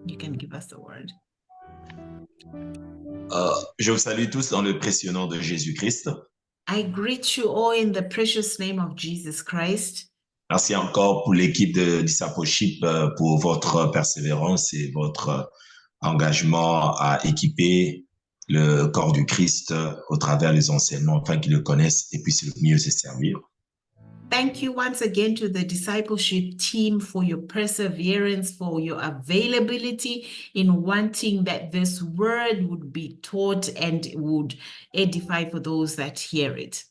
you can give us the word. Je vous salue tous dans le précieux nom de Jésus-Christ. I greet you all in the precious name of Jesus Christ. Merci encore pour l'équipe de Discipleship pour votre persévérance et votre engagement à équiper le corps du Christ au travers des enseignements afin qu'ils le connaissent et puissent le mieux se servir. Thank you once again to the discipleship team for your perseverance, for your availability in wanting that this word would be taught and would edify for those that hear it.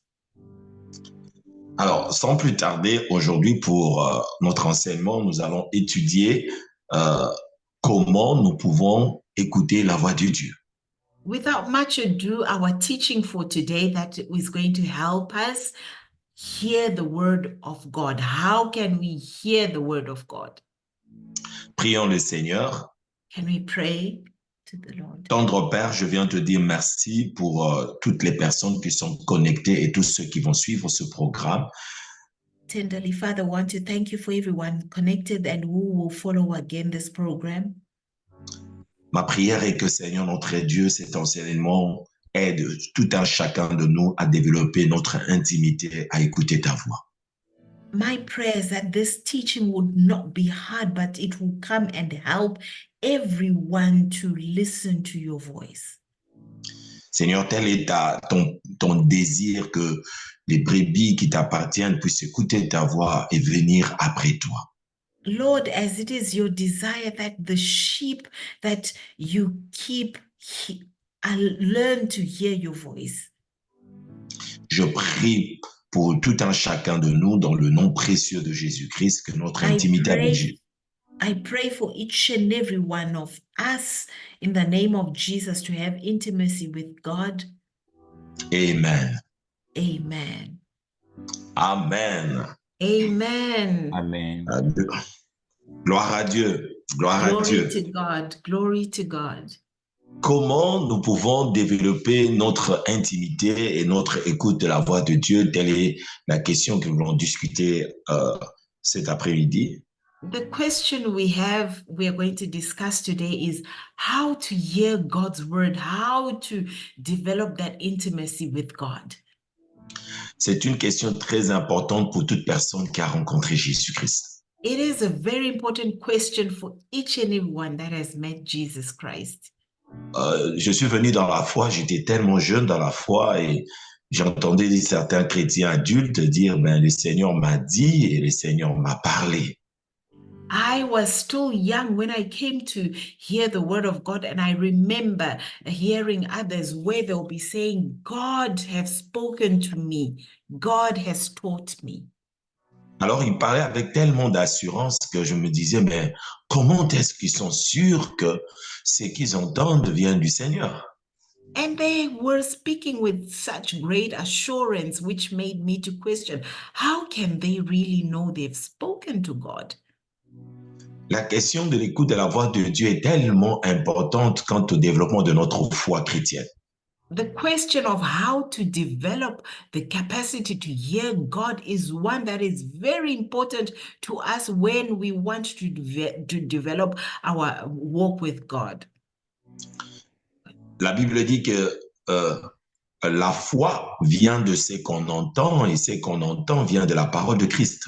Alors, sans plus tarder, aujourd'hui pour notre enseignement, nous allons étudier comment nous pouvons écouter la voix de Dieu. Without much ado, our teaching for today that is going to help us hear the word of God. How can we hear the word of God? Prions le Seigneur. Can we pray to the Lord? Tendre Père, je viens te dire merci pour toutes les personnes qui sont connectées et tous ceux qui vont suivre ce programme. Tenderly, Father, I want to thank you for everyone connected and who will follow again this program. Ma prière est que, Seigneur, notre Dieu, cet enseignement aide tout un chacun de nous à développer notre intimité, à écouter ta voix. My prayer is that this teaching would not be hard, but it will come and help everyone to listen to your voice. Seigneur, tel est ton désir que les brebis qui t'appartiennent puissent écouter ta voix et venir après toi. Lord, as it is your desire that the sheep that you keep learn to hear your voice. Je prie pour tout un chacun de nous dans le nom précieux de Jésus-Christ que notre intimité avec Jésus. I pray for each and every one of us in the name of Jesus to have intimacy with God. Amen. Amen. Amen. Amen. Amen. Gloire à Dieu. Gloire à Dieu. Glory to God. Glory to God. Comment nous pouvons développer notre intimité et notre écoute de la voix de Dieu? Telle est la question que nous allons discuter cet après-midi. The question we are going to discuss today is how to hear God's word, how to develop that intimacy with God. C'est une question très importante pour toute personne qui a rencontré Jésus-Christ. It is a very important question for each and everyone that has met Jesus Christ. Je suis venu dans la foi, j'étais tellement jeune dans la foi et j'entendais certains chrétiens adultes dire, le Seigneur m'a dit et le Seigneur m'a parlé. I was still young when I came to hear the word of God, and I remember hearing others where they'll be saying, God has spoken to me, God has taught me. Alors, ils parlaient avec tellement d'assurance que je me disais, mais comment est-ce qu'ils sont sûrs que ce qu'ils entendent vient du Seigneur? And they were speaking with such great assurance, which made me to question, how can they really know they've spoken to God? La question de l'écoute de la voix de Dieu est tellement importante quant au développement de notre foi chrétienne. The question of how to develop the capacity to hear God is one that is very important to us when we want to develop our walk with God. La Bible dit que la foi vient de ce qu'on entend et ce qu'on entend vient de la parole de Christ.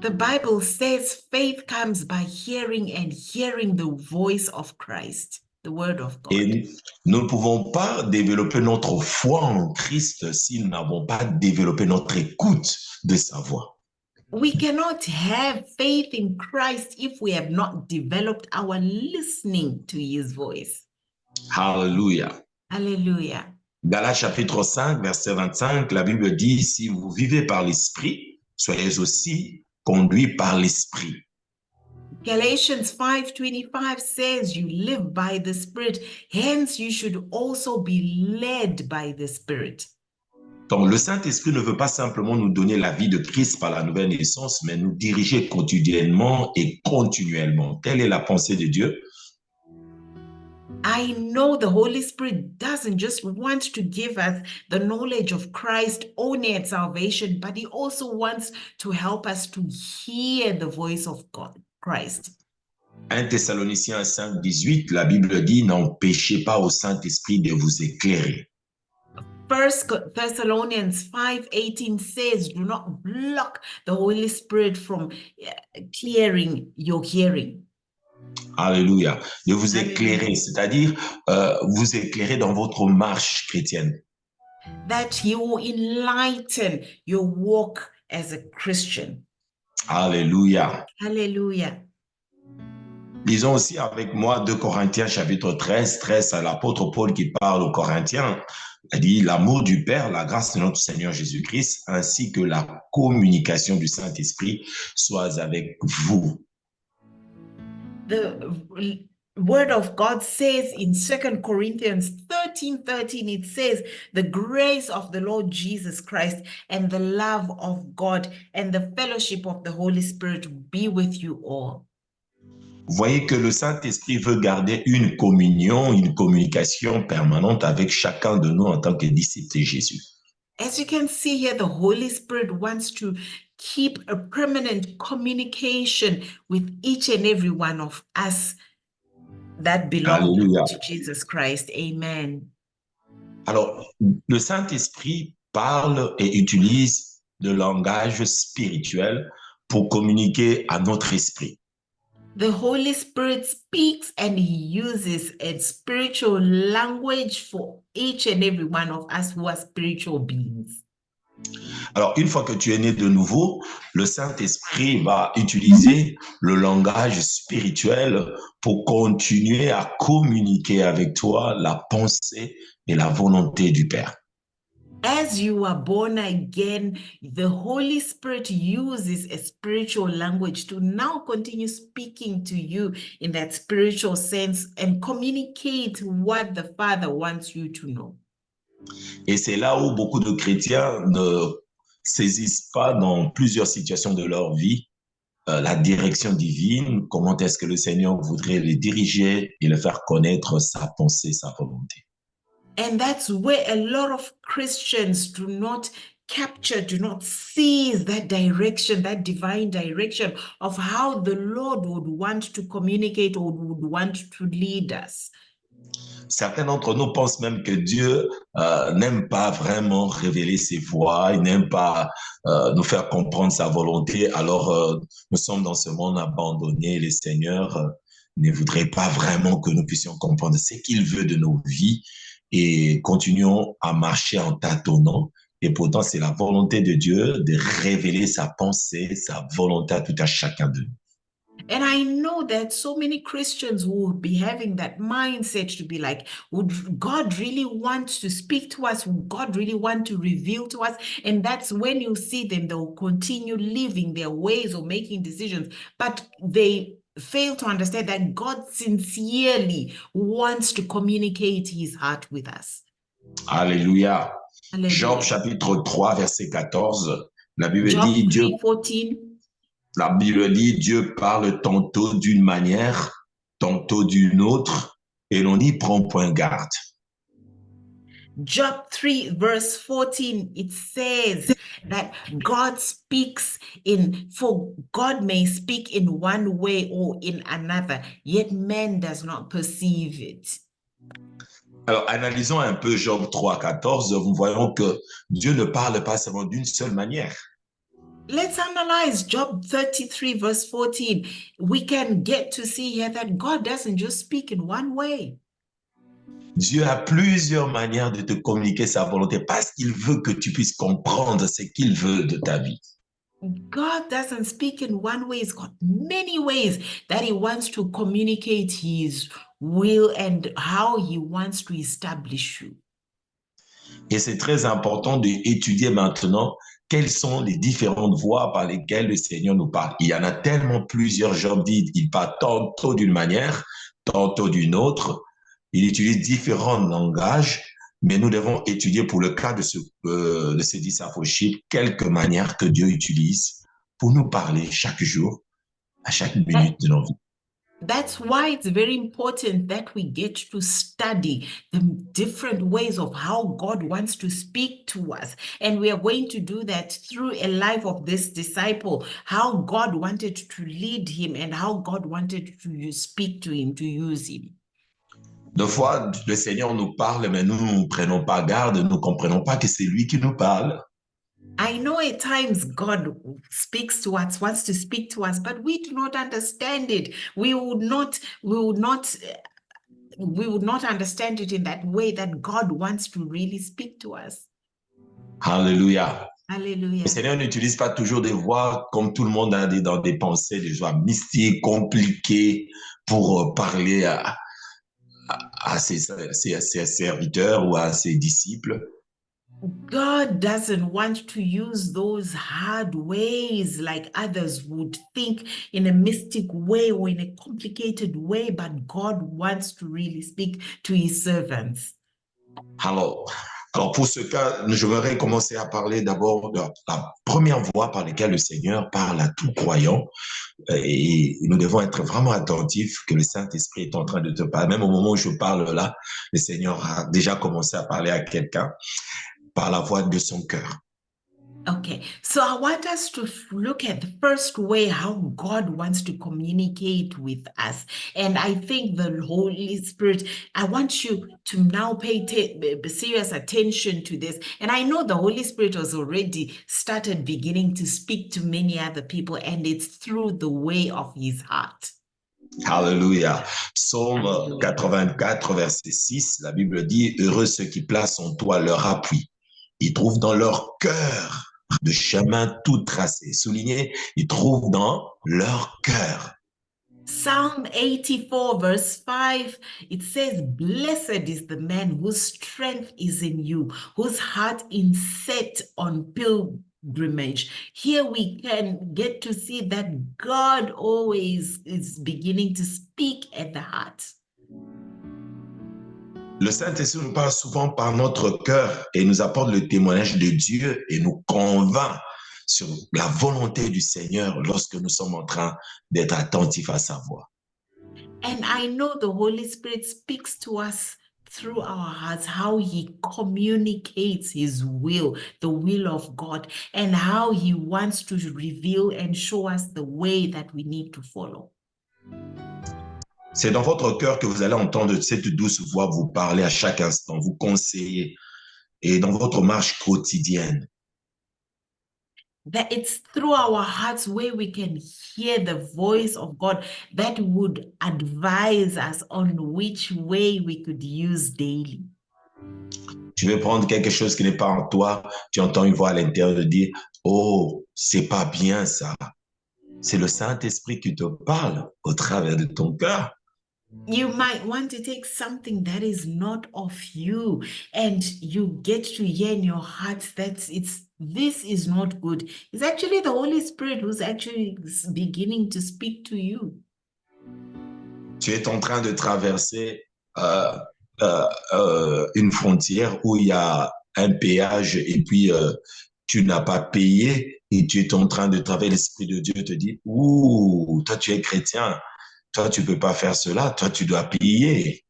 The Bible says faith comes by hearing and hearing the voice of Christ, the word of God. Et nous ne pouvons pas développer notre foi en Christ si nous n'avons pas développé notre écoute de sa voix. We cannot have faith in Christ if we have not developed our listening to his voice. Hallelujah. Hallelujah. Galates chapitre 5, verset 25, la Bible dit, si vous vivez par l'Esprit, soyez aussi conduits par l'Esprit. Galatians 5:25 says you live by the Spirit, hence you should also be led by the Spirit. Donc, le Saint-Esprit ne veut pas simplement nous donner la vie de Christ par la nouvelle naissance, mais nous diriger quotidiennement et continuellement. Telle est la pensée de Dieu. I know the Holy Spirit doesn't just want to give us the knowledge of Christ only at salvation, but he also wants to help us to hear the voice of God, Christ. 1 Thessaloniciens 5, 18, la Bible dit, n'empêchez pas au Saint-Esprit de vous éclairer. First Thessalonians 5:18 says, do not block the Holy Spirit from clearing your hearing. Alléluia. De vous Hallelujah. éclairer, c'est-à-dire vous éclairer dans votre marche chrétienne. That He will enlighten your walk as a Christian. Alléluia. Hallelujah. Lisons aussi avec moi 2 Corinthiens chapitre 13, 13 à l'apôtre Paul qui parle aux Corinthiens. Il dit l'amour du Père, la grâce de notre Seigneur Jésus-Christ, ainsi que la communication du Saint-Esprit soit avec vous. The word of God says in 2 Corinthians 13:13, it says, the grace of the Lord Jesus Christ and the love of God and the fellowship of the Holy Spirit be with you all. Vous voyez que le Saint-Esprit veut garder une communion, une communication permanente avec chacun de nous en tant que disciples de Jésus. As you can see here, the Holy Spirit wants to keep a permanent communication with each and every one of us that belong Alléluia. to Jesus Christ. Amen. Alors, le Saint-Esprit parle et utilise le langage spirituel pour communiquer à notre esprit. The Holy Spirit speaks and He uses a spiritual language for each and every one of us who are spiritual beings. Alors, une fois que tu es né de nouveau, le Saint-Esprit va utiliser le langage spirituel pour continuer à communiquer avec toi la pensée et la volonté du Père. As you are born again, the Holy Spirit uses a spiritual language to now continue speaking to you in that spiritual sense and communicate what the Father wants you to know. Et c'est là où beaucoup de chrétiens ne saisissent pas dans plusieurs situations de leur vie la direction divine, comment est-ce que le Seigneur voudrait les diriger et les faire connaître sa pensée, sa volonté. And that's where a lot of Christians do not capture, do not seize that direction, that divine direction of how the Lord would want to communicate or would want to lead us. Certains d'entre nous pensent même que Dieu n'aime pas vraiment révéler ses voies, il n'aime pas nous faire comprendre sa volonté. Alors, nous sommes dans ce monde abandonné. Le Seigneur ne voudrait pas vraiment que nous puissions comprendre ce qu'il veut de nos vies et continuons à marcher en tâtonnant. Et pourtant, c'est la volonté de Dieu de révéler sa pensée, sa volonté à tout à chacun de nous. And I know that so many Christians will be having that mindset to be like, would God really want to speak to us? Would God really want to reveal to us? And that's when you see them, they'll continue living their ways or making decisions, but they fail to understand that God sincerely wants to communicate His heart with us. Alléluia. Hallelujah. Job chapitre 3, verset 14, la Bible Job dit, Dieu 3:14. La Bible dit, Dieu parle tantôt d'une manière, tantôt d'une autre, et l'on n'y prend point garde. Job 3 verse 14, it says that God speaks for God may speak in one way or in another, yet man does not perceive it. Alors, analysons un peu Job 3, 14, nous voyons que Dieu ne parle pas seulement d'une seule manière. Let's analyze Job 33 verse 14. We can get to see here that God doesn't just speak in one way. Dieu a plusieurs manières de te communiquer sa volonté parce qu'il veut que tu puisses comprendre ce qu'il veut de ta vie. God doesn't speak in one way. He's got many ways that He wants to communicate His will and how He wants to establish you. Et c'est très important d'étudier maintenant quelles sont les différentes voies par lesquelles le Seigneur nous parle. Il y en a tellement plusieurs. Job dit, il parle tantôt d'une manière, tantôt d'une autre. Il utilise différents langages, mais nous devons étudier pour le cas de ce discipleship quelques manières que Dieu utilise pour nous parler chaque jour, à chaque minute de nos vies. That's why it's very important that we get to study the different ways of how God wants to speak to us. And we are going to do that through a life of this disciple, how God wanted to lead him and how God wanted to speak to him, to use him. Des fois, le Seigneur nous parle, mais nous ne prenons pas garde, nous ne comprenons pas que c'est lui qui nous parle. I know at times God speaks to us, wants to speak to us, but we do not understand it. We would not understand it in that way that God wants to really speak to us. Alléluia. Hallelujah. Le Seigneur n'utilise pas toujours des voix comme tout le monde a dans des pensées, des voix mystiques, compliquées pour parler à ses serviteurs ou à ses disciples. God doesn't want to use those hard ways like others would think in a mystic way or in a complicated way, but God wants to really speak to his servants. Alors pour ce cas, je voudrais commencer à parler d'abord de la première voie par laquelle le Seigneur parle à tout croyant. Et nous devons être vraiment attentifs que le Saint-Esprit est en train de te parler. Même au moment où je parle là, le Seigneur a déjà commencé à parler à quelqu'un par la voix de son cœur. Okay, so I want us to look at the first way how God wants to communicate with us. And I think the Holy Spirit, I want you to now pay serious attention to this. And I know the Holy Spirit has already started beginning to speak to many other people, and it's through the way of his heart. Alléluia. Psaume 84, verset 6, la Bible dit, « Heureux ceux qui placent en toi leur appui. Ils trouvent dans leur cœur de chemin tout tracé. » Souligné, ils trouvent dans leur cœur. Psalm 84 verse 5, it says, "Blessed is the man whose strength is in you, whose heart is set on pilgrimage." Here we can get to see that God always is beginning to speak at the heart. Le Saint-Esprit nous parle souvent par notre cœur et nous apporte le témoignage de Dieu et nous convainc sur la volonté du Seigneur lorsque nous sommes en train d'être attentifs à sa voix. And I know the Holy Spirit speaks to us through our hearts, how he communicates his will, the will of God, and how he wants to reveal and show us the way that we need to follow. C'est dans votre cœur que vous allez entendre cette douce voix vous parler à chaque instant, vous conseiller et dans votre marche quotidienne. That it's through our hearts where we can hear the voice of God that would advise us on which way we could use daily. Tu veux prendre quelque chose qui n'est pas en toi, tu entends une voix à l'intérieur de dire, oh, c'est pas bien ça. C'est le Saint-Esprit qui te parle au travers de ton cœur. You might want to take something that is not of you, and you get to hear in your heart that this is not good. It's actually the Holy Spirit who's actually beginning to speak to you. Tu es en train de traverser une frontière où il y a un péage et puis tu n'as pas payé et tu es en train de travailler, l'Esprit de Dieu te dit, ouh, toi tu es chrétien, toi tu peux pas faire cela, toi tu dois payer.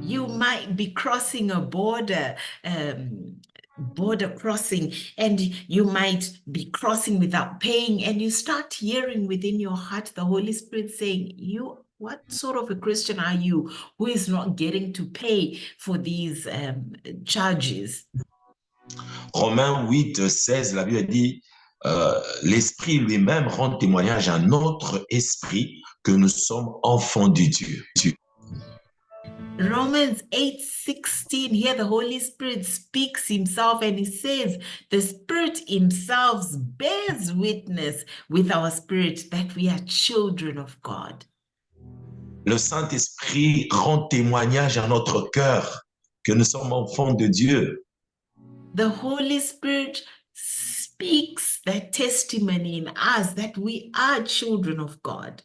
You might be crossing a border crossing, and you might be crossing without paying, and you start hearing within your heart the Holy Spirit saying, what sort of a Christian are you who is not getting to pay for these charges? Romains 8, 16, la Bible dit, l'Esprit lui-même rend témoignage à notre esprit que nous sommes enfants de Dieu. Romans 8:16, here the Holy Spirit speaks himself and he says, the Spirit himself bears witness with our spirit that we are children of God. Le Saint-Esprit rend témoignage à notre cœur que nous sommes enfants de Dieu. The Holy Spirit speaks that testimony in us that we are children of God.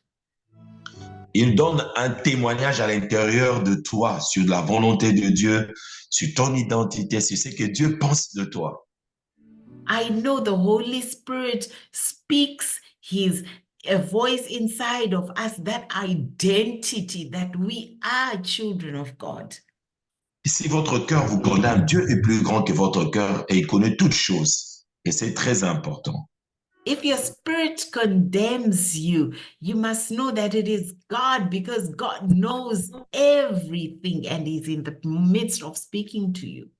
Il donne un témoignage à l'intérieur de toi sur la volonté de Dieu, sur ton identité, sur ce que Dieu pense de toi. I know the Holy Spirit speaks his a voice inside of us, that identity that we are children of God. Si votre cœur vous condamne, Dieu est plus grand que votre cœur et il connaît toutes choses. Et c'est très important. If your spirit condemns you, you must know that it is God, because God knows everything and is in the midst of speaking to you.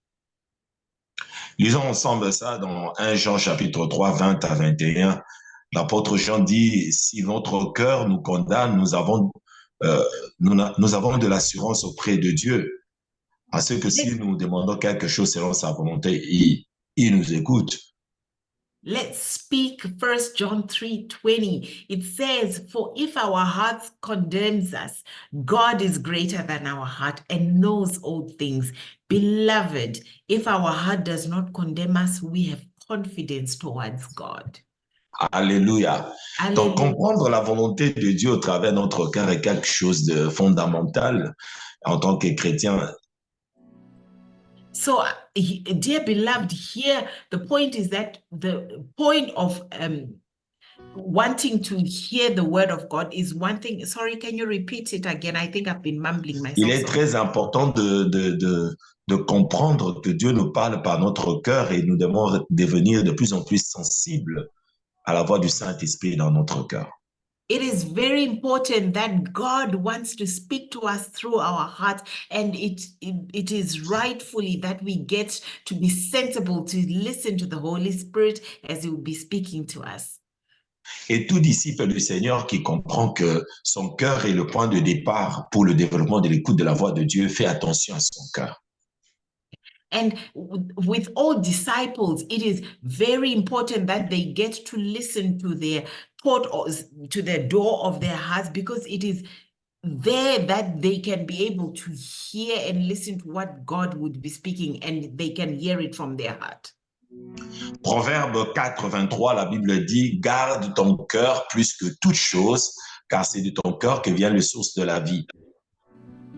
Lisons ensemble ça dans 1 Jean chapitre 3, 20 à 21. L'apôtre Jean dit, si notre cœur nous condamne, nous avons de l'assurance auprès de Dieu. À ce que si nous demandons quelque chose selon sa volonté, il nous écoute. Let's speak 1 John 3:20. It says, for if our heart condemns us, God is greater than our heart and knows all things. Beloved, if our heart does not condemn us, we have confidence towards God. Alléluia. Donc, Hallelujah. comprendre la volonté de Dieu au travers de notre cœur est quelque chose de fondamental en tant que chrétien. So, dear beloved, here the point is that the point of wanting to hear the word of God is one thing. Sorry, can you repeat it again? I think I've been mumbling myself. Il est très important de comprendre que Dieu nous parle par notre cœur et nous devons devenir de plus en plus sensibles à la voix du Saint-Esprit dans notre cœur. It is very important that God wants to speak to us through our heart, and it is rightfully that we get to be sensible to listen to the Holy Spirit as He will be speaking to us. Et tout disciple du Seigneur qui comprend que son cœur est le point de départ pour le développement de l'écoute de la voix de Dieu fait attention à son cœur. And with all disciples, it is very important that they get to listen to their thought, to the door of their hearts, because it is there that they can be able to hear and listen to what God would be speaking, and they can hear it from their heart. Proverbe 4, 23, la Bible dit, garde ton cœur plus que toute chose, car c'est de ton cœur que vient la source de la vie.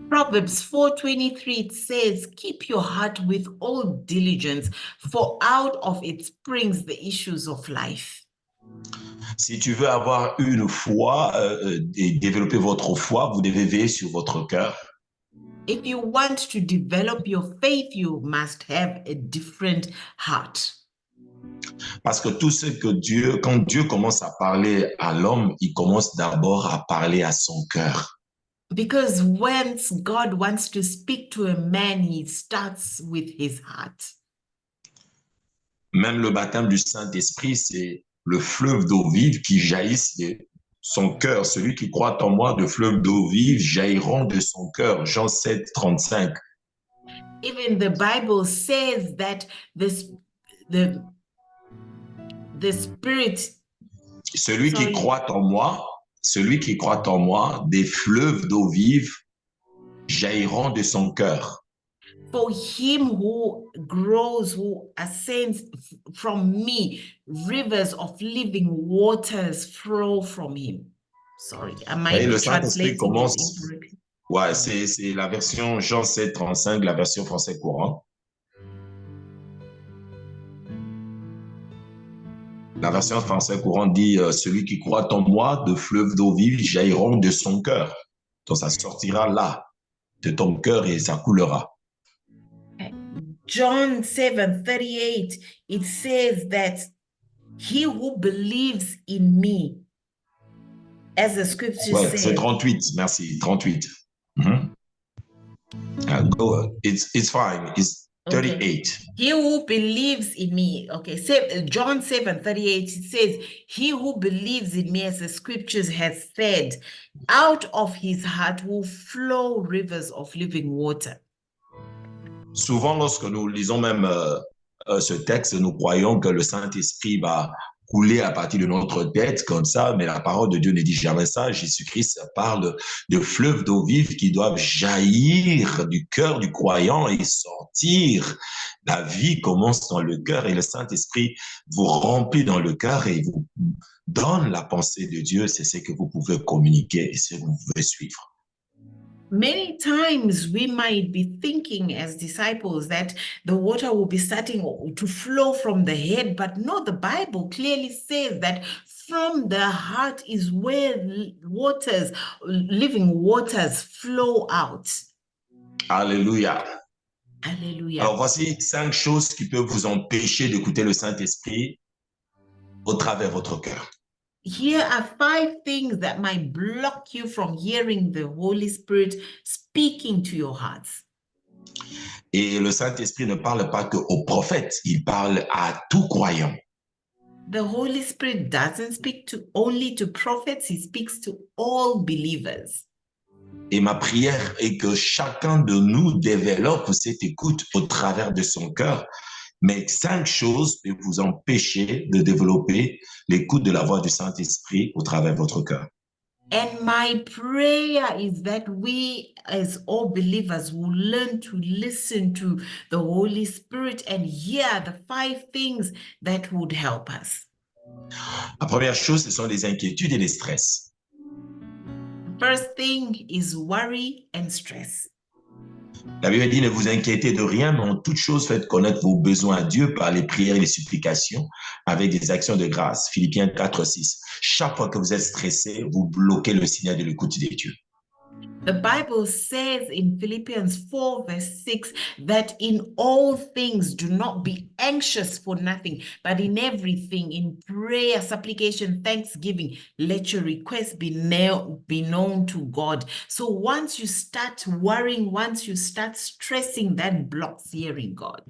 Proverbs 4:23, it says, keep your heart with all diligence, for out of it springs the issues of life. Si tu veux avoir une foi et développer votre foi, vous devez veiller sur votre cœur. If you want to develop your faith, you must have a different heart. Parce que tout ce que Dieu, quand Dieu commence à parler à l'homme, il commence d'abord à parler à son cœur. Because once God wants to speak to a man, He starts with his heart. Même le baptême du Saint-Esprit, c'est le fleuve d'eau vive qui jaillisse de son cœur. Celui qui croit en moi, de fleuves d'eau vive jailliront de son cœur. Jean 7, 35. Even the Bible says that the Spirit. Celui qui croit en moi, des fleuves d'eau vive jailliront de son cœur. For him who grows, who ascends from me, rivers of living waters flow from him. Sorry, I might be translating it incorrectly. Ouais, c'est la version Jean 7, 35, la version français courant. La version français courant dit celui qui croit en moi, de fleuves d'eau vive jailliront de son cœur. Donc ça sortira là, de ton cœur, et ça coulera. John 7:38, it says that he who believes in me, as the scripture says. C'est 38, merci, 38. Go, it's fine, it's 38. Okay. He who believes in me, okay, John 7:38, it says, he who believes in me, as the scriptures has said, out of his heart will flow rivers of living water. Souvent, lorsque nous lisons même ce texte, nous croyons que le Saint-Esprit va couler à partir de notre tête comme ça, mais la parole de Dieu ne dit jamais ça. Jésus-Christ parle de fleuves d'eau vive qui doivent jaillir du cœur du croyant et sortir. La vie commence dans le cœur et le Saint-Esprit vous remplit dans le cœur et vous donne la pensée de Dieu. C'est ce que vous pouvez communiquer et ce que vous pouvez suivre. Many times we might be thinking as disciples that the water will be starting to flow from the head, but no, the Bible clearly says that from the heart is where waters, living waters flow out. Alléluia. Alléluia. Alors voici 5 choses qui peuvent vous empêcher d'écouter le Saint-Esprit au travers de votre cœur. Here are 5 things that might block you from hearing the Holy Spirit speaking to your hearts. Et le Saint-Esprit ne parle pas qu'aux prophètes, il parle à tout croyant. The Holy Spirit doesn't speak only to prophets, he speaks to all believers. Et ma prière est que chacun de nous développe cette écoute au travers de son cœur. Mais 5 choses peuvent vous empêcher de développer l'écoute de la voix du Saint-Esprit au travers de votre cœur. And my prayer is that we, as all believers, will learn to listen to the Holy Spirit and hear the 5 things that would help us. La première chose, ce sont les inquiétudes et les stress. First thing is worry and stress. La Bible dit, ne vous inquiétez de rien, mais en toute chose, faites connaître vos besoins à Dieu par les prières et les supplications avec des actions de grâce. Philippiens 4, 6. Chaque fois que vous êtes stressé, vous bloquez le signal de l'écoute de Dieu. The Bible says in Philippians 4 verse 6 that in all things do not be anxious for nothing, but in everything, in prayer, supplication, thanksgiving, let your requests be known to God. So once you start worrying, once you start stressing, that blocks hearing God.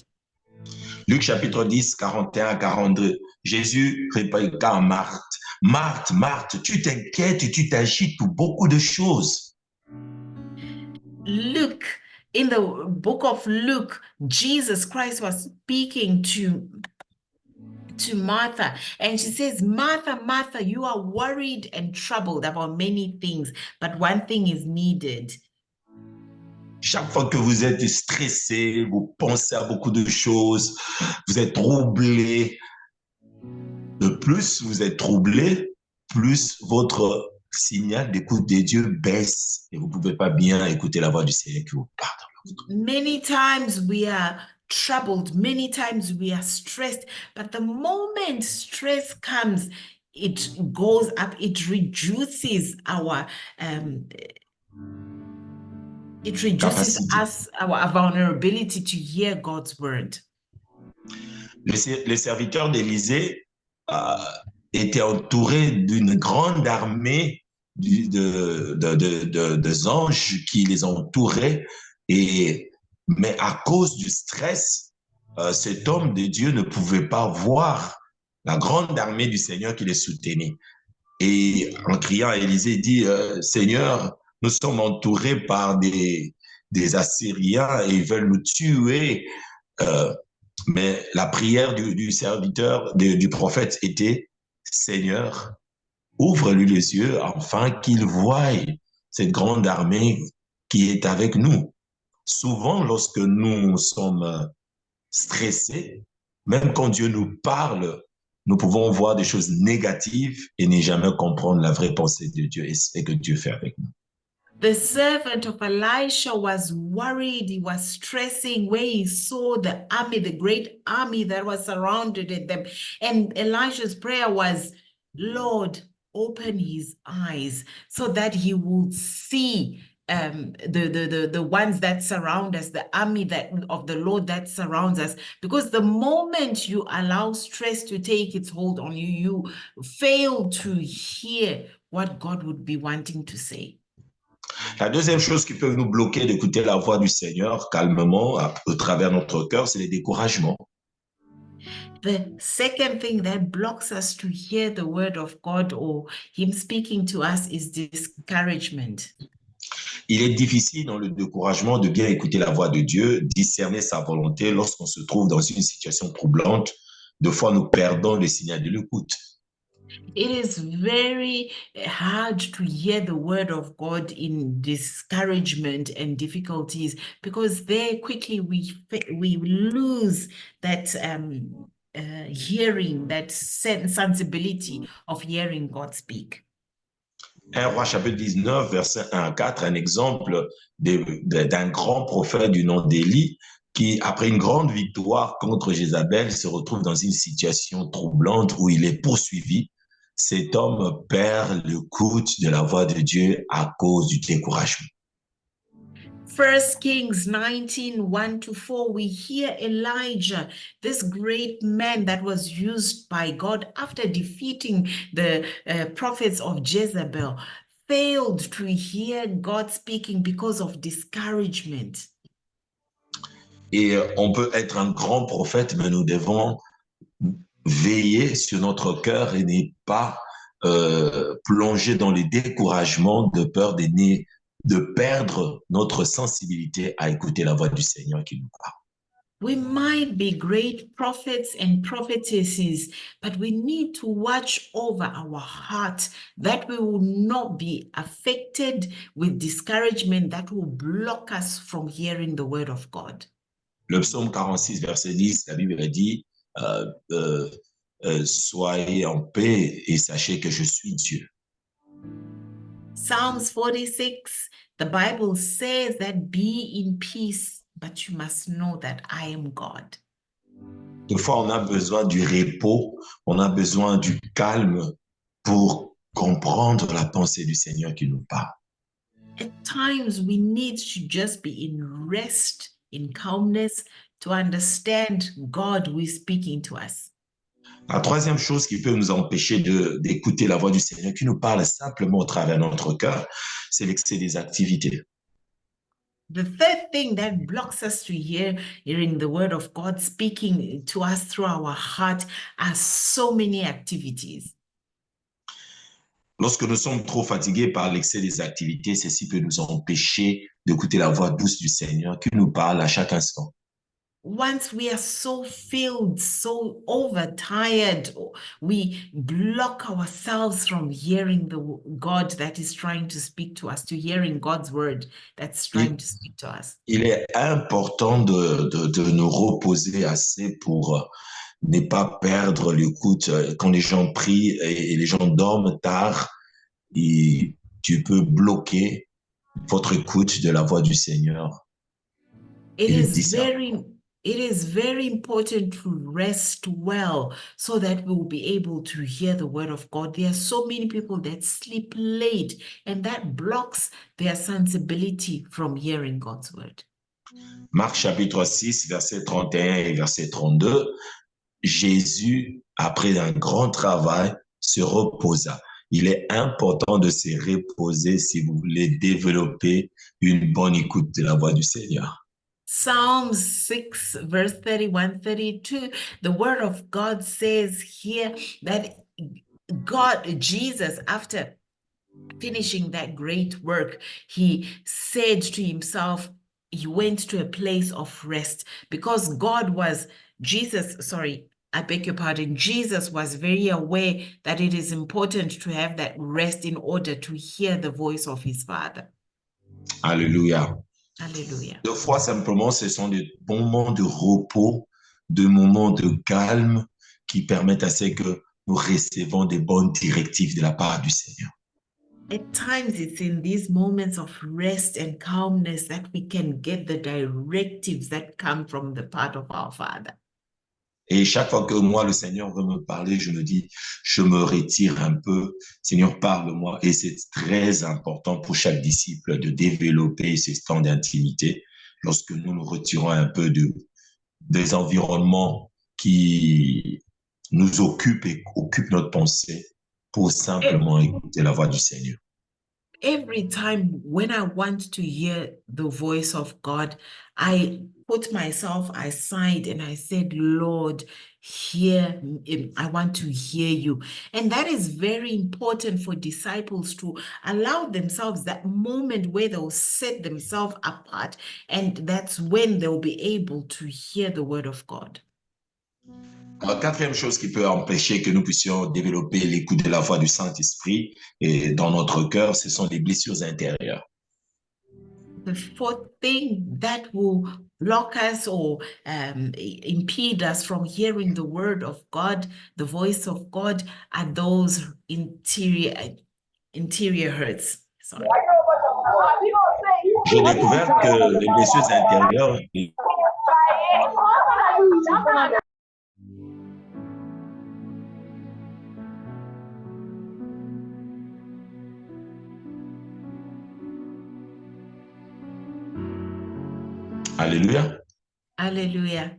Luc chapitre 10, 41 42. Jésus répliqua à Marthe, « Marthe, Marthe, tu t'inquiètes et tu t'agites pour beaucoup de choses. » Luke, in the book of Luke, Jesus Christ was speaking to Martha, and she says, Martha, Martha, you are worried and troubled about many things, but one thing is needed. Chaque fois que vous êtes stressé, vous pensez à beaucoup de choses, vous êtes troublé. De plus vous êtes troublé, plus votre signal d'écoute de Dieu baisse et vous ne pouvez pas bien écouter la voix du Seigneur qui vous parle. Many times we are troubled, many times we are stressed, but the moment stress comes, it goes up, it reduces our our vulnerability to hear God's word. Les serviteurs d'Élisée étaient entourés d'une grande armée de anges qui les entouraient. Mais à cause du stress, cet homme de Dieu ne pouvait pas voir la grande armée du Seigneur qui les soutenait. Et en criant à Élisée, il dit, Seigneur, nous sommes entourés par des Assyriens et ils veulent nous tuer. Mais la prière du serviteur, du prophète était, Seigneur, ouvre-lui les yeux afin qu'il voie cette grande armée qui est avec nous. Souvent, lorsque nous sommes stressés, même quand Dieu nous parle, nous pouvons voir des choses négatives et ne jamais comprendre la vraie pensée de Dieu et ce que Dieu fait avec nous. The servant of Elisha was worried, he was stressing where he saw the army, the great army that was surrounded them. And Elisha's prayer was, Lord, open his eyes so that he would see the ones that surround us, the army of the Lord that surrounds us. Because the moment you allow stress to take its hold on you, you fail to hear what God would be wanting to say. La deuxième chose qui peut nous bloquer d'écouter la voix du Seigneur calmement au travers notre cœur, c'est les découragements. The second thing that blocks us to hear the word of God or him speaking to us is discouragement. Il est difficile dans le découragement de bien écouter la voix de Dieu, discerner sa volonté lorsqu'on se trouve dans une situation troublante. Deux fois, nous perdons le signal de l'écoute. It is very hard to hear the word of God in discouragement and difficulties because there quickly we lose that hearing, that sensibility of hearing God speak. 1 Roi chapitre 19, verset 1 à 4, un exemple d'un grand prophète du nom d'Élie qui, après une grande victoire contre Jézabel, se retrouve dans une situation troublante où il est poursuivi. Cet homme perd l'écoute de la voix de Dieu à cause du découragement. 1 Kings 19, 1 to 4, we hear Elijah, this great man that was used by God after defeating the prophets of Jezebel, failed to hear God speaking because of discouragement. Et on peut être un grand prophète, mais nous devons veiller sur notre cœur et ne pas plonger dans les découragements de peur de perdre notre sensibilité à écouter la voix du Seigneur qui nous parle. We might be great prophets and prophetesses, but we need to watch over our heart that we will not be affected with discouragement that will block us from hearing the word of God. Le psaume 46, verset 10, la Bible dit soyez en paix et sachez que je suis Dieu. Psalms 46, the Bible says that be in peace, but you must know that I am God. Des fois, on a besoin du repos, on a besoin du calme pour comprendre la pensée du Seigneur qui nous parle. At times, we need to just be in rest, in calmness, to understand God who is speaking to us. La troisième chose qui peut nous empêcher d'écouter la voix du Seigneur qui nous parle simplement au travers de notre cœur, c'est l'excès des activités. The third thing that blocks us to hearing the word of God speaking to us through our heart are so many activities. Lorsque nous sommes trop fatigués par l'excès des activités, ceci peut nous empêcher d'écouter la voix douce du Seigneur qui nous parle à chaque instant. Once we are so filled, so overtired, we block ourselves from hearing the God that is trying to speak to us, to hearing God's word that's trying to speak to us. Il est important de nous reposer assez pour ne pas perdre l'écoute. Quand les gens prient et les gens dorment tard, tu peux bloquer votre écoute de la voix du Seigneur. It is very important to rest well so that we will be able to hear the word of God. There are so many people that sleep late, and that blocks their sensibility from hearing God's word. Marc chapitre 6, verset 31 et verset 32, Jésus, après un grand travail, se reposa. Il est important de se reposer si vous voulez développer une bonne écoute de la voix du Seigneur. Psalms 6, verse 31, 32, the word of God says here that Jesus, after finishing that great work, he said to himself, he went to a place of rest because Jesus was very aware that it is important to have that rest in order to hear the voice of his Father. Alléluia. Alléluia. Deux fois, simplement, ce sont des moments de repos, des moments de calme qui permettent à ce que nous recevons des bonnes directives de la part du Seigneur. At times, it's in these moments of rest and calmness that we can get the directives that come from the part of our Father. Et chaque fois que moi, le Seigneur veut me parler, je me dis, je me retire un peu. Seigneur, parle-moi. Et c'est très important pour chaque disciple de développer ces temps d'intimité lorsque nous nous retirons un peu des environnements qui nous occupent et occupent notre pensée pour simplement écouter la voix du Seigneur. Every time when I want to hear the voice of God, I put myself aside and I said, Lord, I want to hear you. And that is very important for disciples to allow themselves that moment where they'll set themselves apart. And that's when they'll be able to hear the word of God. La quatrième chose qui peut empêcher que nous puissions développer l'écoute de la voix du Saint-Esprit et dans notre cœur, ce sont les blessures intérieures. The fourth thing that will block us or impede us from hearing the word of God, the voice of God, are those interior interior hurts. Sorry. J'ai découvert que les blessures intérieures, alléluia, Hallelujah.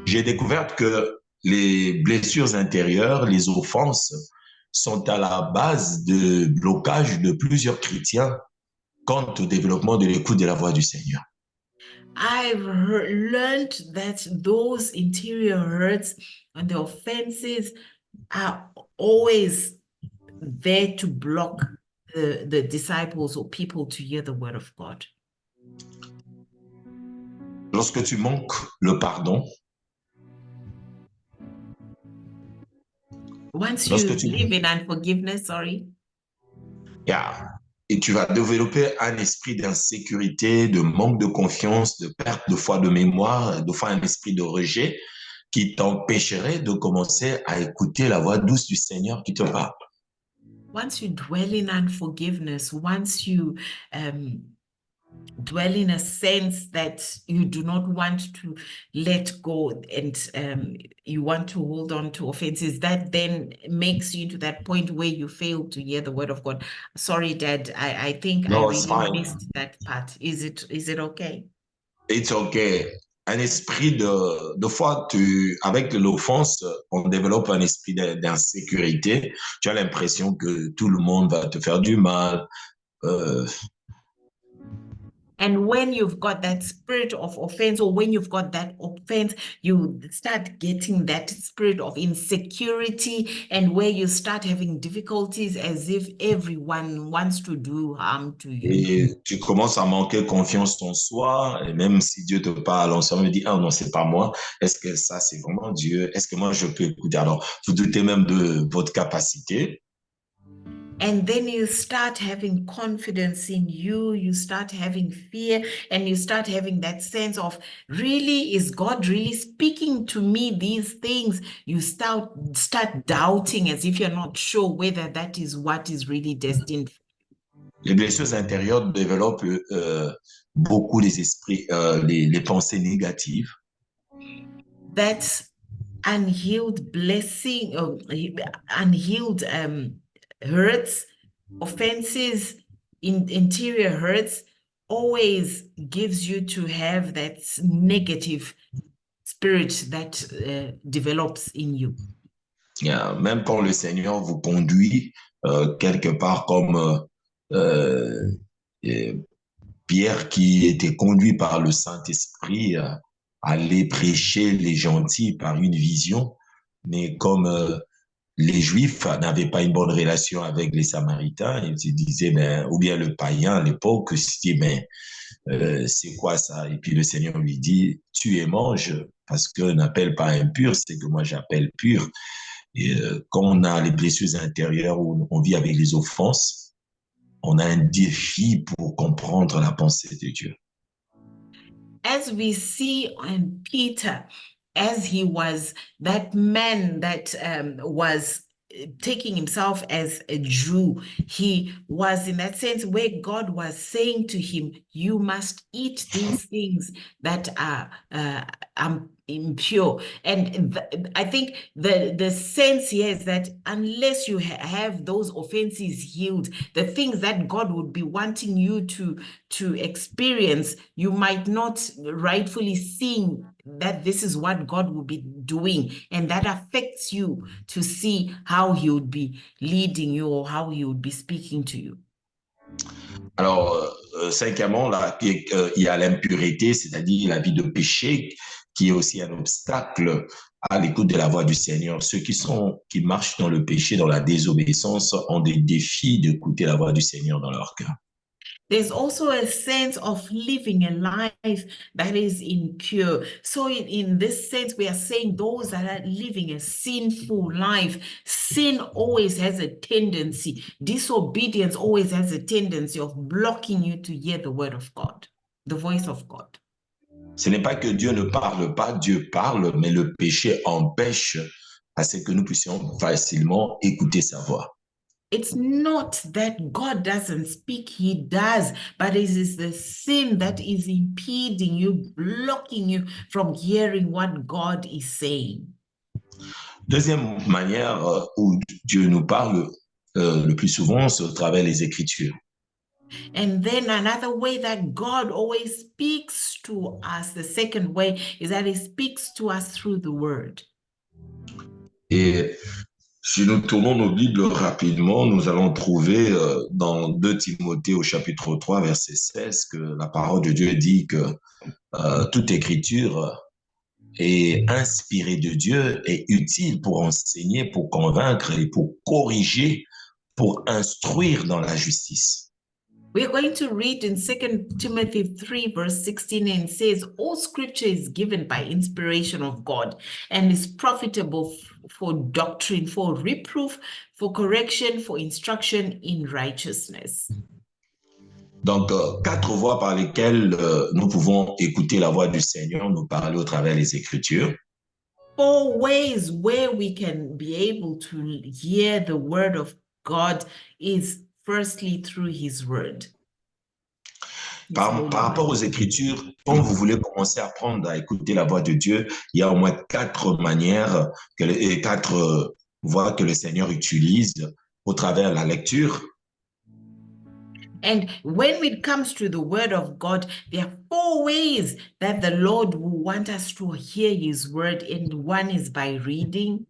j'ai découvert que les blessures intérieures, les offenses, sont à la base de blocage de plusieurs chrétiens quant au développement de l'écoute de la voix du Seigneur. I've learned that those interior hurts and the offenses are always there to block the disciples or people to hear the word of God. Lorsque tu manques le pardon, Once lorsque you tu live in unforgiveness, sorry, yeah, et tu vas développer un esprit d'insécurité, de manque de confiance, de perte de foi de mémoire, de fois un esprit de rejet qui t'empêcherait de commencer à écouter la voix douce du Seigneur qui te parle. once you dwell in unforgiveness, once you dwell in a sense that you do not want to let go and you want to hold on to offenses, that then makes you to that point where you fail to hear the word of God. Sorry, Dad, I think No, I it's really fine. missed that part. Is it okay? It's okay. Un esprit de foi, avec l'offense, on développe un esprit d'insécurité. Tu as l'impression que tout le monde va te faire du mal. And when you've got that spirit of offense, or when you've got that offense, you start getting that spirit of insecurity, and where you start having difficulties as if everyone wants to do harm to you. Et tu commences à manquer confiance en soi, et même si Dieu te parle, on se dit, ah non, c'est pas moi. Est-ce que ça, c'est vraiment Dieu? Est-ce que moi, je peux écouter? Alors, vous doutez même de votre capacité. And then you start having confidence in you, you start having fear, and you start having that sense of, really, is God really speaking to me these things? You start doubting as if you're not sure whether that is what is really destined. Les blessures intérieures développent beaucoup les esprits, les pensées négatives. That unhealed blessing, unhealed hurts, offenses, interior hurts, always gives you to have that negative spirit that develops in you. Même quand le Seigneur vous conduit quelque part comme Pierre qui était conduit par le Saint-Esprit aller prêcher les gentils par une vision, mais comme les Juifs n'avaient pas une bonne relation avec les Samaritains, ils se disaient, ben, ou bien le païen à l'époque se dit, ben, c'est quoi ça? Et puis le Seigneur lui dit, tue et mange, parce que n'appelle pas impur, c'est que moi j'appelle pur. Et quand on a les blessures intérieures, où on vit avec les offenses, on a un défi pour comprendre la pensée de Dieu. As we see on Peter, as he was that man that was taking himself as a Jew, he was in that sense where God was saying to him, you must eat these things that are impure. And I think the sense here is that unless you have those offenses healed, the things that God would be wanting you to experience, you might not rightfully seeing that this is what God will be doing, and that affects you to see how he would be leading you or how he would be speaking to you. Alors, cinquièmement, là, il y a l'impureté, c'est-à-dire la vie de péché, qui est aussi un obstacle à l'écoute de la voix du Seigneur. Ceux qui marchent dans le péché, dans la désobéissance, ont des défis d'écouter la voix du Seigneur dans leur cœur. There's also a sense of living a life that is impure. So in this sense, we are saying those that are living a sinful life, sin always has a tendency, disobedience always has a tendency of blocking you to hear the word of God, the voice of God. Ce n'est pas que Dieu ne parle pas, Dieu parle, mais le péché empêche à ce que nous puissions facilement écouter sa voix. It's not that God doesn't speak, he does, but it is the sin that is impeding you, blocking you from hearing what God is saying. Deuxième manière où Dieu nous parle le plus souvent, c'est au travers des Écritures. And then another way that God always speaks to us, the second way, is that he speaks to us through the word. Et si nous tournons nos Bibles rapidement, nous allons trouver dans 2 Timothée au chapitre 3, verset 16, que la parole de Dieu dit que toute écriture est inspirée de Dieu et utile pour enseigner, pour convaincre et pour corriger, pour instruire dans la justice. We're going to read in 2 Timothy 3, verse 16, and it says, all scripture is given by inspiration of God and is profitable for doctrine, for reproof, for correction, for instruction in righteousness. Donc, 4 voies par lesquelles nous pouvons écouter la voix du Seigneur, nous parler au travers des Écritures. 4 ways where we can be able to hear the word of God is firstly through his word. Par rapport aux Écritures, quand vous voulez commencer à apprendre à écouter la voix de Dieu, il y a au moins 4 manières et 4 voies que le Seigneur utilise au travers de la lecture. And when it comes to the word of God, there are 4 ways that the Lord will want us to hear his word, and one is by reading.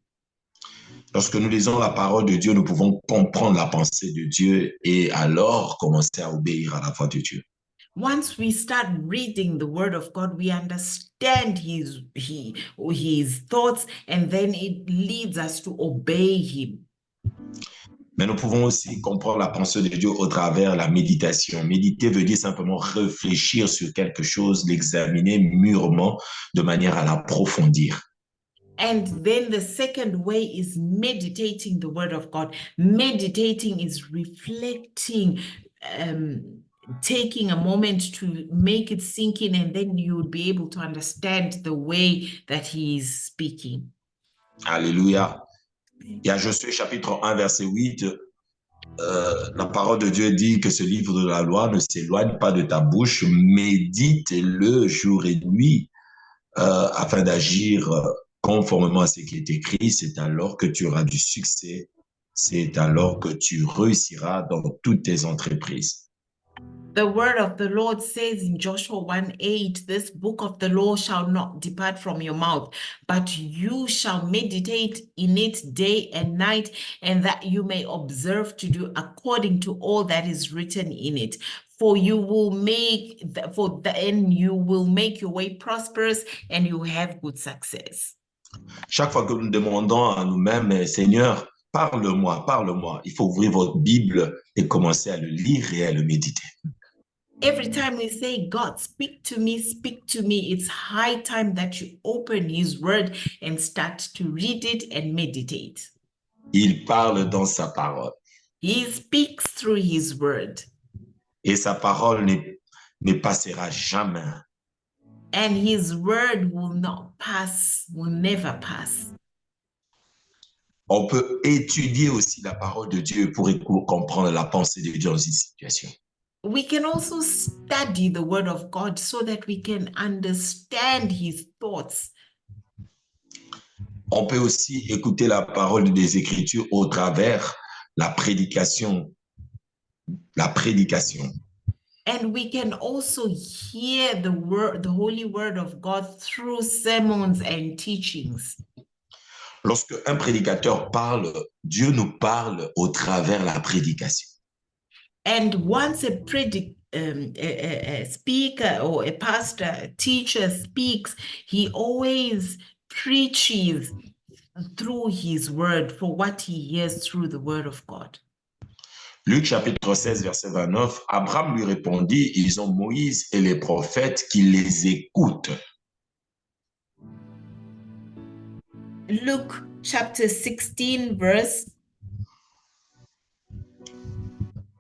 Lorsque nous lisons la parole de Dieu, nous pouvons comprendre la pensée de Dieu et alors commencer à obéir à la voix de Dieu. Once we start reading the word of God, we understand his thoughts, and then it leads us to obey him. Mais nous pouvons aussi comprendre la pensée de Dieu au travers de la méditation. Méditer veut dire simplement réfléchir sur quelque chose, l'examiner mûrement de manière à l'approfondir. And then the second way is meditating the word of God. Meditating is reflecting, taking a moment to make it sink in, and then you will be able to understand the way that he is speaking. Alléluia. Il y a Josué chapitre 1, verset 8. La parole de Dieu dit que ce livre de la loi ne s'éloigne pas de ta bouche, médite-le jour et nuit afin d'agir conformément à ce qui est écrit. C'est alors que tu auras du succès, c'est alors que tu réussiras dans toutes tes entreprises. The word of the Lord says in Joshua 1:8, this book of the law shall not depart from your mouth, but you shall meditate in it day and night, and that you may observe to do according to all that is written in it. For you will make your way prosperous, and you have good success. Chaque fois que nous demandons à nous-mêmes, Seigneur, parle-moi, parle-moi, il faut ouvrir votre Bible et commencer à le lire et à le méditer. Every time we say, God, speak to me, it's high time that you open his word and start to read it and meditate. Il parle dans sa parole. He speaks through his word. Et sa parole ne passera jamais. And his word will not pass, will never pass. On peut étudier aussi la parole de Dieu pour comprendre la pensée de Dieu dans une situation. We can also study the word of God so that we can understand his thoughts. On peut aussi écouter la parole des Écritures au travers la prédication. La prédication. And we can also hear the word, the holy word of God through sermons and teachings. Lorsque un prédicateur parle, Dieu nous parle au travers la prédication. And once a speaker or a pastor, teacher speaks, he always preaches through his word for what he hears through the word of God. Luc chapitre 16, verset 29, Abraham lui répondit, ils ont Moïse et les prophètes qui les écoutent. Luke chapter 16, verse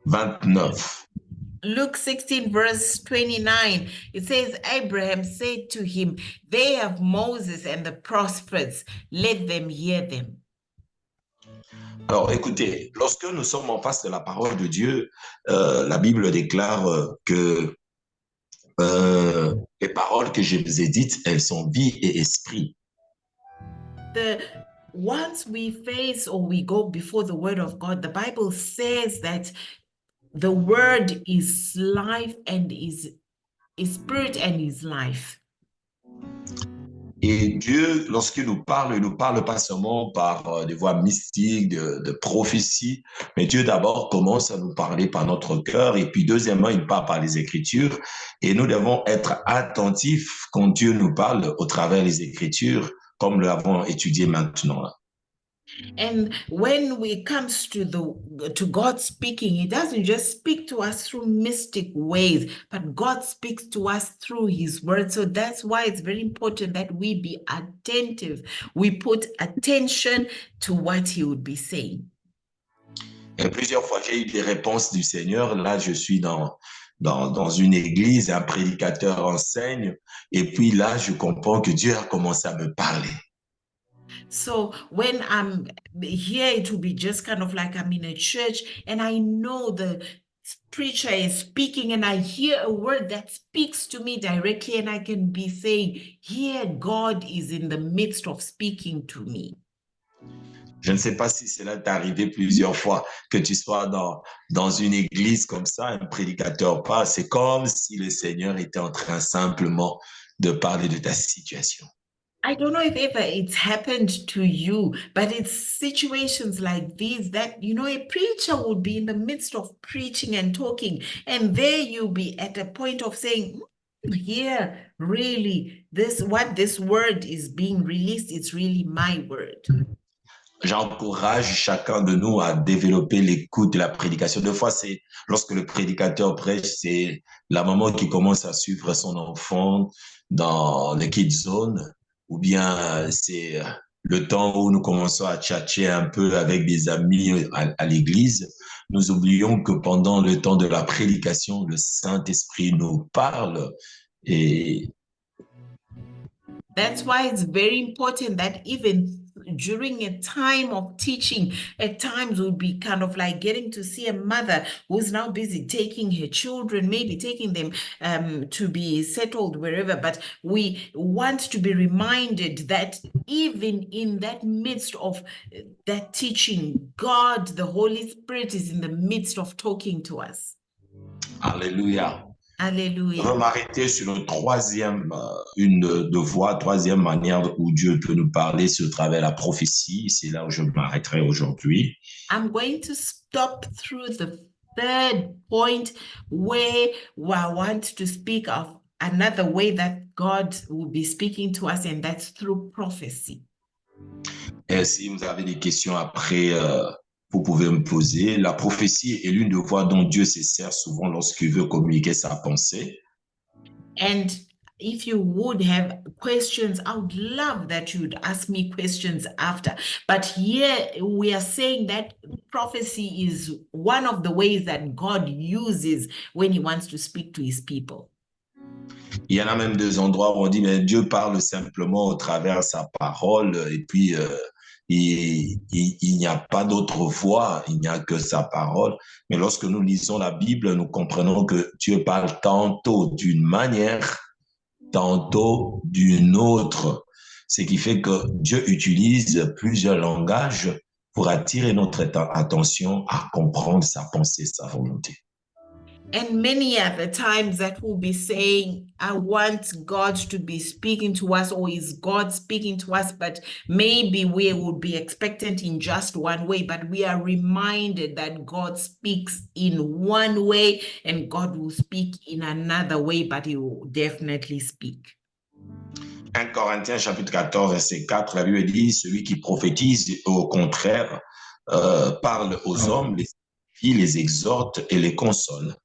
29. Luke 16, verse 29, it says, Abraham said to him, they have Moses and the prophets, let them hear them. Alors, écoutez, lorsque nous sommes en face de la parole de Dieu, la Bible déclare que les paroles que je vous ai dites, elles sont vie et esprit. The once we face or we go before the word of God, the Bible says that the word is life and is spirit and is life. Et Dieu, lorsqu'il nous parle, il ne nous parle pas seulement par des voix mystiques, de prophéties, mais Dieu d'abord commence à nous parler par notre cœur, et puis deuxièmement, il parle par les Écritures, et nous devons être attentifs quand Dieu nous parle au travers des Écritures, comme nous l'avons étudié maintenant. And when it comes to God speaking, He doesn't just speak to us through mystic ways, but God speaks to us through His word. So that's why it's very important that we be attentive. We put attention to what He would be saying. Et plusieurs fois, j'ai eu des réponses du Seigneur. Là, je suis dans une église, un prédicateur enseigne, et puis là, je comprends que Dieu a commencé à me parler. So when I'm here, it will be just kind of like I'm in a church and I know the preacher is speaking and I hear a word that speaks to me directly and I can be saying, here God is in the midst of speaking to me. Je ne sais pas si cela t'est arrivé plusieurs fois, que tu sois dans une église comme ça, un prédicateur parle, c'est comme si le Seigneur était en train simplement de parler de ta situation. I don't know if ever it's happened to you, but it's situations like these that, a preacher would be in the midst of preaching and talking, and there you'll be at a point of saying, here, really, what this word is being released, it's really my word. J'encourage chacun de nous à développer l'écoute de la prédication. Des fois, c'est lorsque le prédicateur prêche, c'est la maman qui commence à suivre son enfant dans le kids zone, ou bien c'est le temps où nous commençons à tchatcher un peu avec des amis à l'église. Nous oublions que pendant le temps de la prédication, le Saint-Esprit nous parle et That's why it's very important that even during a time of teaching, at times we'll be kind of like getting to see a mother who's now busy taking her children, maybe taking them to be settled wherever. But we want to be reminded that even in that midst of that teaching, God, the Holy Spirit, is in the midst of talking to us. Alléluia. Je vais Alléluia. m'arrêter sur le troisième manière où Dieu peut nous parler, c'est au travers de la prophétie. C'est là où je m'arrêterai aujourd'hui. I'm going to stop through the third point where I want to speak of another way that God will be speaking to us, and that's through prophecy. Et si vous avez des questions après, vous pouvez me poser. La prophétie est l'une des voies dont Dieu se sert souvent lorsqu'il veut communiquer sa pensée. And if you would have questions, I would love that you would ask me questions after. But here we are saying that prophecy is one of the ways that God uses when He wants to speak to His people. Il y en a même deux endroits où on dit, mais Dieu parle simplement au travers de sa parole, et puis il n'y a pas d'autre voix, il n'y a que sa parole. Mais lorsque nous lisons la Bible, nous comprenons que Dieu parle tantôt d'une manière, tantôt d'une autre. Ce qui fait que Dieu utilise plusieurs langages pour attirer notre attention à comprendre sa pensée, sa volonté. And many are the times that we'll be saying, I want God to be speaking to us, or is God speaking to us? But maybe we would be expectant in just one way, but we are reminded that God speaks in one way and God will speak in another way, but He will definitely speak. 1 Corinthiens chapitre 14, verset 4, la Bible dit, celui qui prophétise, au contraire, parle aux hommes, les exhorte et les console.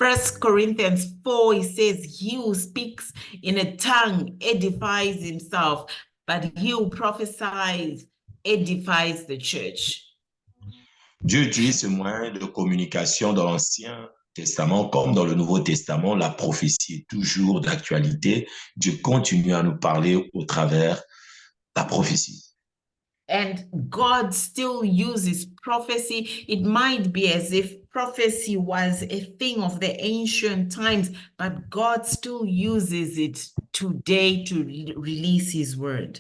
1 Corinthians 4, it says, he who speaks in a tongue edifies himself, but he who prophesies edifies the church. Dieu utilise ce moyen de communication dans l'Ancien Testament comme dans le Nouveau Testament. La prophétie est toujours d'actualité. Dieu continue à nous parler au travers de la prophétie. And God still uses prophecy. It might be as if prophecy was a thing of the ancient times, but God still uses it today to release his word.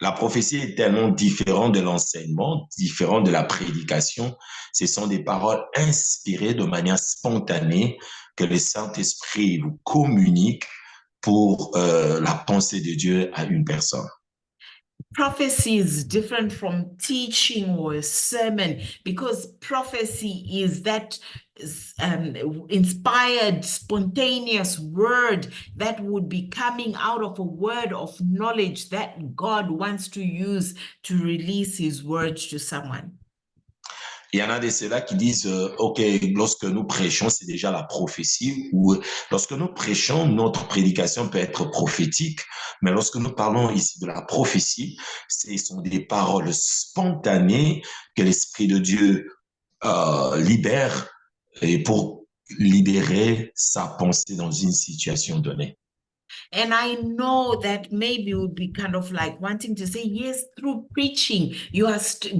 La prophétie est tellement différente de l'enseignement, différente de la prédication. Ce sont des paroles inspirées de manière spontanée que le Saint-Esprit vous communique pour la pensée de Dieu à une personne. Prophecy is different from teaching or a sermon because prophecy is that inspired, spontaneous word that would be coming out of a word of knowledge that God wants to use to release his word to someone. Il y en a de ceux-là qui disent, OK, lorsque nous prêchons, c'est déjà la prophétie, ou lorsque nous prêchons, notre prédication peut être prophétique, mais lorsque nous parlons ici de la prophétie, ce sont des paroles spontanées que l'Esprit de Dieu libère et pour libérer sa pensée dans une situation donnée. And I know that maybe would be kind of like wanting to say, yes, through preaching,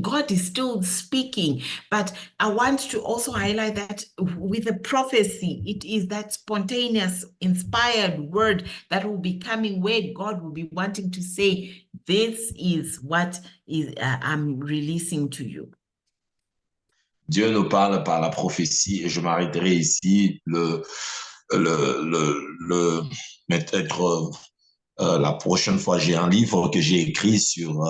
God is still speaking. But I want to also highlight that with the prophecy, it is that spontaneous, inspired word that will be coming where God will be wanting to say, this is what I'm releasing to you. Dieu nous parle par la prophétie et je m'arrêterai ici. Peut-être la prochaine fois, j'ai un livre que j'ai écrit sur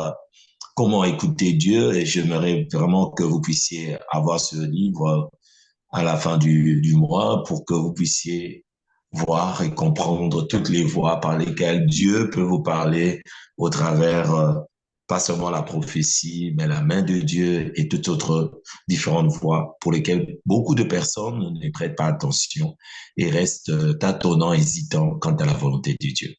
comment écouter Dieu et j'aimerais vraiment que vous puissiez avoir ce livre à la fin du mois pour que vous puissiez voir et comprendre toutes les voies par lesquelles Dieu peut vous parler au travers pas seulement la prophétie, mais la main de Dieu et toutes autres différentes voies pour lesquelles beaucoup de personnes ne prêtent pas attention et restent tâtonnants, hésitants quant à la volonté de Dieu.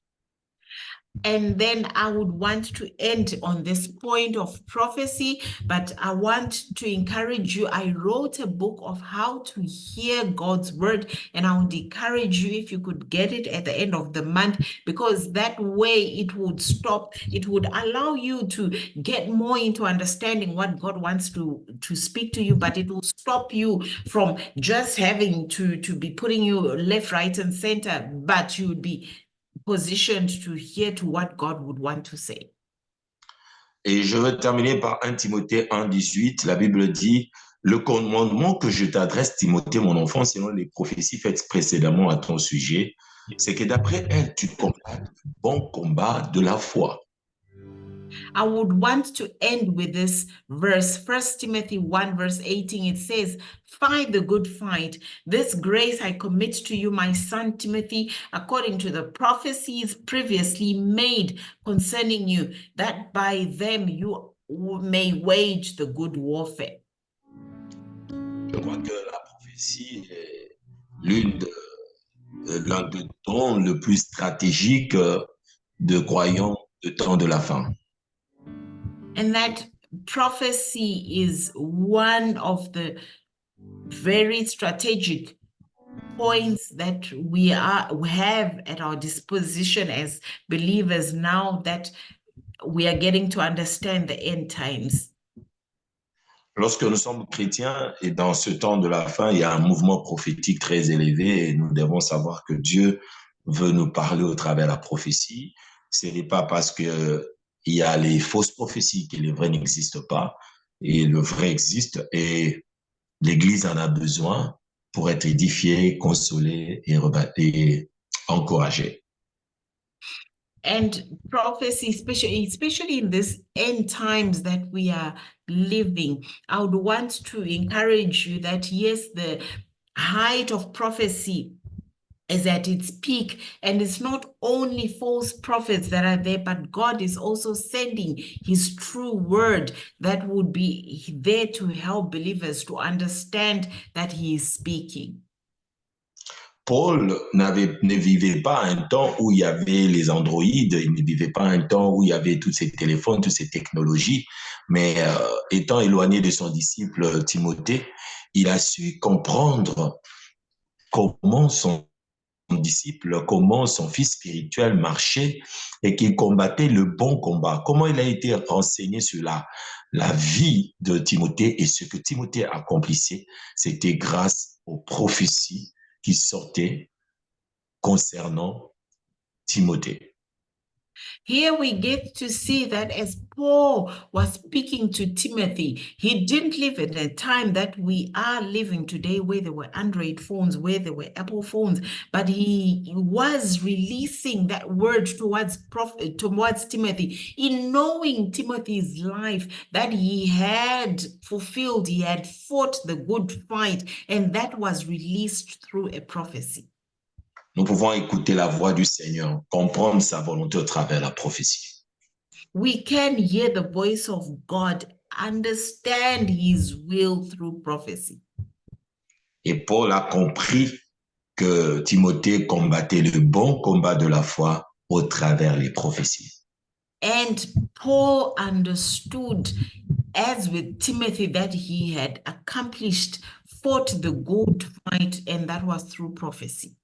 And then I would want to end on this point of prophecy, but I want to encourage you. I wrote a book of how to hear God's word, and I would encourage you if you could get it at the end of the month, because that way it would allow you to get more into understanding what God wants to speak to you, but it will stop you from just having to be putting you left, right, and center, but you would be positioned to hear to what God would want to say. Et je veux terminer par 1 Timothée 1,18. La Bible dit, le commandement que je t'adresse, Timothée, mon enfant, selon les prophéties faites précédemment à ton sujet, c'est que d'après elles, tu combattes le bon combat de la foi. I would want to end with this verse, 1 Timothy 1, verse 18. It says, fight the good fight. This grace I commit to you, my son Timothy, according to the prophecies previously made concerning you, that by them you may wage the good warfare. Je crois que la prophétie est l'un des dons le plus stratégique de croyants de temps de la fin. And that prophecy is one of the very strategic points that we have at our disposition as believers now that we are getting to understand the end times. Lorsque nous sommes chrétiens et dans ce temps de la fin, il y a un mouvement prophétique très élevé et nous devons savoir que Dieu veut nous parler au travers de la prophétie. Ce n'est pas parce qu'il y a les fausses prophéties que les vraies n'existent pas. Et le vrai existe et l'Église en a besoin pour être édifiée, consolée et encouragée. And prophecy, especially in this end times that we are living, I would want to encourage you that yes, the height of prophecy is at its peak, and it's not only false prophets that are there, but God is also sending his true word that would be there to help believers to understand that he is speaking. Paul ne vivait pas un temps où il y avait les androïdes, il ne vivait pas un temps où il y avait tous ces téléphones, toutes ces technologies, mais étant éloigné de son disciple Timothée, il a su comprendre comment son disciple comment son fils spirituel marchait et qu'il combattait le bon combat. Comment il a été renseigné sur la vie de Timothée et ce que Timothée accomplissait, c'était grâce aux prophéties qui sortaient concernant Timothée. Here we get to see that as Paul was speaking to Timothy, he didn't live in a time that we are living today where there were Android phones, where there were Apple phones, but he was releasing that word towards Timothy, in knowing Timothy's life, that he had fulfilled, he had fought the good fight, and that was released through a prophecy. Nous pouvons écouter la voix du Seigneur, comprendre sa volonté au travers de la prophétie. We can hear the voice of God, understand his will through prophecy. Et Paul a compris que Timothée combattait le bon combat de la foi au travers les prophéties. And Paul understood, as with Timothy, that he had fought the good fight, and that was through prophecy.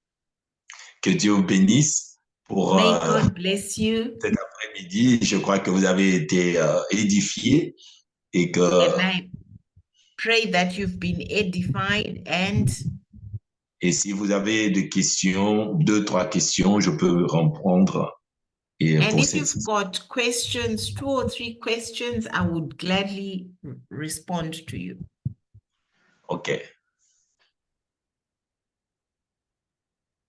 Que Dieu vous bénisse pour May God bless you. cet après-midi. Je crois que vous avez été édifiés et que... And I pray that you've been edified and... Et si vous avez des questions, 2, 3 questions, je peux répondre. And if you've got questions, 2 or 3 questions, I would gladly respond to you. OK.